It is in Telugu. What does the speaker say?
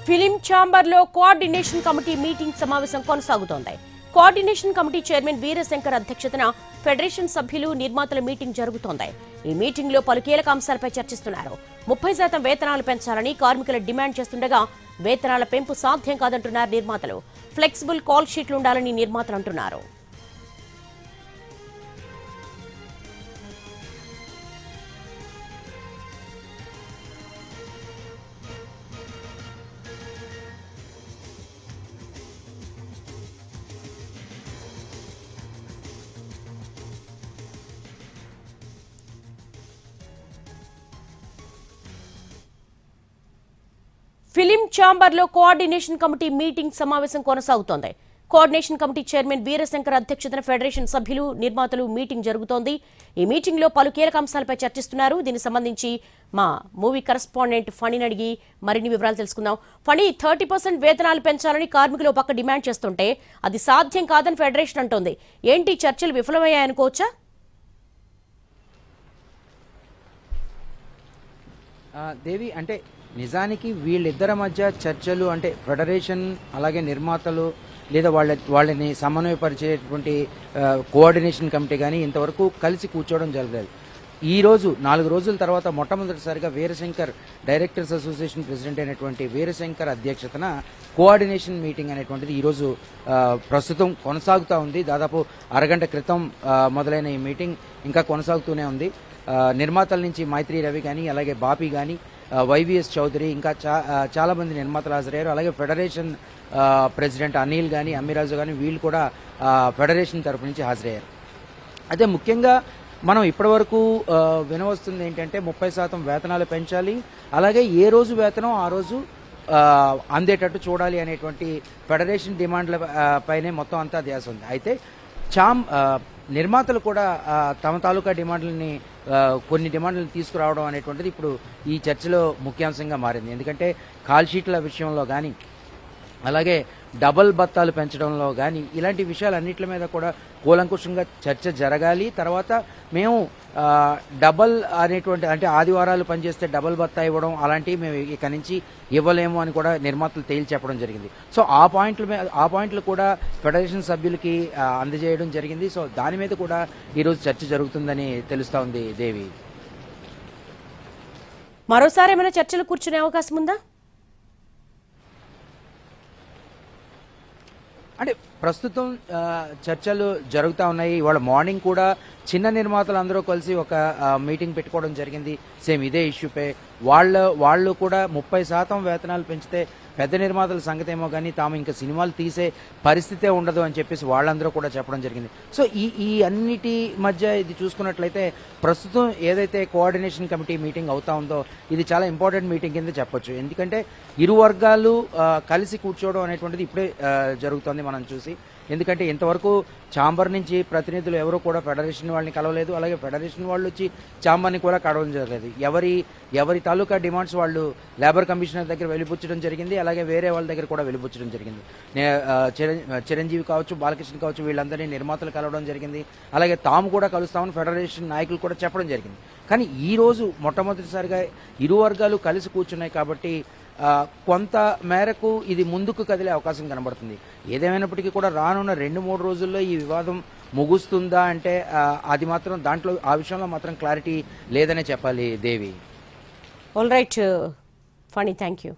ఫిలిం ఛాంబర్ లో కోఆర్డినేషన్ కమిటీ మీటింగ్ సమావేశం కొనసాగుతోంది. కోఆర్డినేషన్ కమిటీ చైర్మన్ వీరశంకర్ అధ్యక్షతన ఫెడరేషన్ సభ్యులు నిర్మాతల మీటింగ్ జరుగుతోంది. ఈ మీటింగ్ లో పలు కీలక అంశాలపై చర్చిస్తున్నారు. 30% వేతనాలు పెంచాలని కార్మికులు డిమాండ్ చేస్తుండగా వేతనాల పెంపు సాధ్యం కాదంటున్నారు నిర్మాతలు. ఫ్లెక్సిబుల్ కాల్ షీట్లు ఉండాలని నిర్మాతలు అంటున్నారు. ఫిలిం ఛాంబర్ లో కోఆర్డినేషన్ కమిటీ మీటింగ్ సమావేశం కొనసాగుతోంది. కోఆర్డినేషన్ కమిటీ చైర్మన్ వీరశంకర్ అధ్యక్షతన ఫెడరేషన్ సభ్యులు నిర్మాతలు మీటింగ్ జరుగుతోంది. ఈ మీటింగ్ లో పలు కీలక అంశాలపై చర్చిస్తున్నారు. దీనికి సంబంధించి మా మూవీ కరెస్పాండెంట్ ఫణిని అడిగి మరిన్ని వివరాలు తెలుసుకుందాం. ఫణి, 30% వేతనాలు పెంచాలని కార్మికులు పక్క డిమాండ్ చేస్తుంటే అది సాధ్యం కాదని ఫెడరేషన్ అంటోంది. ఏంటి చర్చలు విఫలమయ్యాయనుకోవచ్చా? దేవి, అంటే నిజానికి వీళ్ళిద్దరి మధ్య చర్చలు అంటే ఫెడరేషన్ అలాగే నిర్మాతలు లేదా వాళ్ళని సమన్వయపరిచేటువంటి కోఆర్డినేషన్ కమిటీ కానీ ఇంతవరకు కలిసి కూర్చోవడం జరగలేదు. ఈ రోజు 4 రోజుల తర్వాత మొట్టమొదటిసారిగా వీరశంకర్ డైరెక్టర్స్ అసోసియేషన్ ప్రెసిడెంట్ అయినటువంటి వీరశంకర్ అధ్యక్షతన కోఆర్డినేషన్ మీటింగ్ అనేటువంటిది ఈరోజు ప్రస్తుతం కొనసాగుతూ ఉంది. దాదాపు అరగంట క్రితం మొదలైన ఈ మీటింగ్ ఇంకా కొనసాగుతూనే ఉంది. నిర్మాతల నుంచి మైత్రి రవి కానీ అలాగే బాపి కానీ వైవిఎస్ చౌదరి ఇంకా చాలా మంది నిర్మాతలు హాజరయ్యారు. అలాగే ఫెడరేషన్ ప్రెసిడెంట్ అనిల్ కానీ అమ్మిరాజు కానీ వీళ్ళు కూడా ఫెడరేషన్ తరపు నుంచి హాజరయ్యారు. అయితే ముఖ్యంగా మనం ఇప్పటివరకు వినవస్తుంది ఏంటంటే 30% వేతనాలు పెంచాలి, అలాగే ఏ రోజు వేతనం ఆ రోజు అందేటట్టు చూడాలి అనేటువంటి ఫెడరేషన్ డిమాండ్ల పైనే మొత్తం అంతా ధ్యాస ఉంది. అయితే నిర్మాతలు కూడా తమ తాలూకా డిమాండ్లని కొన్ని డిమాండ్లను తీసుకురావడం అనేటువంటిది ఇప్పుడు ఈ చర్చలో ముఖ్యాంశంగా మారింది. ఎందుకంటే కాల్ షీట్ల విషయంలో కానీ అలాగే డబల్ బత్తాలు పెంచడంలో కానీ ఇలాంటి విషయాలన్నింటి మీద కూడా కూలంకుషంగా చర్చ జరగాలి. తర్వాత మేము డబల్ అనేటువంటి అంటే ఆదివారాలు పనిచేస్తే డబల్ బత్తా ఇవ్వడం అలాంటివి మేము ఇక నుంచి ఇవ్వలేము అని కూడా నిర్మాతలు తేల్చి చెప్పడం జరిగింది. సో ఆ పాయింట్లు కూడా ఫెడరేషన్ సభ్యులకి అందజేయడం జరిగింది. సో దాని మీద కూడా ఈరోజు చర్చ జరుగుతుందని తెలుస్తా ఉంది. దేవి, మరోసారి ఏమైనా చర్చలు కూర్చునే అవకాశం ఉందా? అంటే ప్రస్తుతం చర్చలు జరుగుతూ ఉన్నాయి. ఇవాళ మార్నింగ్ కూడా చిన్న నిర్మాతలు అందరూ కలిసి ఒక మీటింగ్ పెట్టుకోవడం జరిగింది సేమ్ ఇదే ఇష్యూపై. వాళ్ళు కూడా 30% వేతనాలు పెంచితే పెద్ద నిర్మాతల సంగతి ఏమో కానీ తాము ఇంకా సినిమాలు తీసే పరిస్థితే ఉండదు అని చెప్పేసి వాళ్ళందరూ కూడా చెప్పడం జరిగింది. సో ఈ అన్నిటి మధ్య ఇది చూసుకున్నట్లయితే ప్రస్తుతం ఏదైతే కోఆర్డినేషన్ కమిటీ మీటింగ్ అవుతా ఉందో ఇది చాలా ఇంపార్టెంట్ మీటింగ్ కింద చెప్పొచ్చు. ఎందుకంటే ఇరు వర్గాలు కలిసి కూర్చోవడం అనేటువంటిది ఇప్పుడే జరుగుతోంది మనం చూసి. ఎందుకంటే ఇంతవరకు ఛాంబర్ నుంచి ప్రతినిధులు ఎవరు కూడా ఫెడరేషన్ వాళ్ళని కలవలేదు, అలాగే ఫెడరేషన్ వాళ్ళు వచ్చి ఛాంబర్ని కూడా కలవడం జరగలేదు. ఎవరి తాలూకా డిమాండ్స్ వాళ్ళు లేబర్ కమిషనర్ దగ్గర వెలిపుచ్చడం జరిగింది, అలాగే వేరే వాళ్ళ దగ్గర కూడా వెలిపుచ్చడం జరిగింది. చిరంజీవి కావచ్చు, బాలకృష్ణ కావచ్చు, వీళ్ళందరినీ నిర్మాతలు కలవడం జరిగింది. అలాగే తాము కూడా కలుస్తామని ఫెడరేషన్ నాయకులు కూడా చెప్పడం జరిగింది. కానీ ఈ రోజు మొట్టమొదటిసారిగా ఇరు వర్గాలు కలిసి కూర్చున్నాయి కాబట్టి కొంత మేరకు ఇది ముందుకు కదిలే అవకాశం కనబడుతుంది. ఏదేమైనప్పటికీ కూడా రానున్న 2-3 రోజుల్లో ఈ వివాదం ముగుస్తుందా అంటే అది మాత్రం దాంట్లో ఆ విషయంలో మాత్రం క్లారిటీ లేదనే చెప్పాలి. Devi, all right Phani, thank you.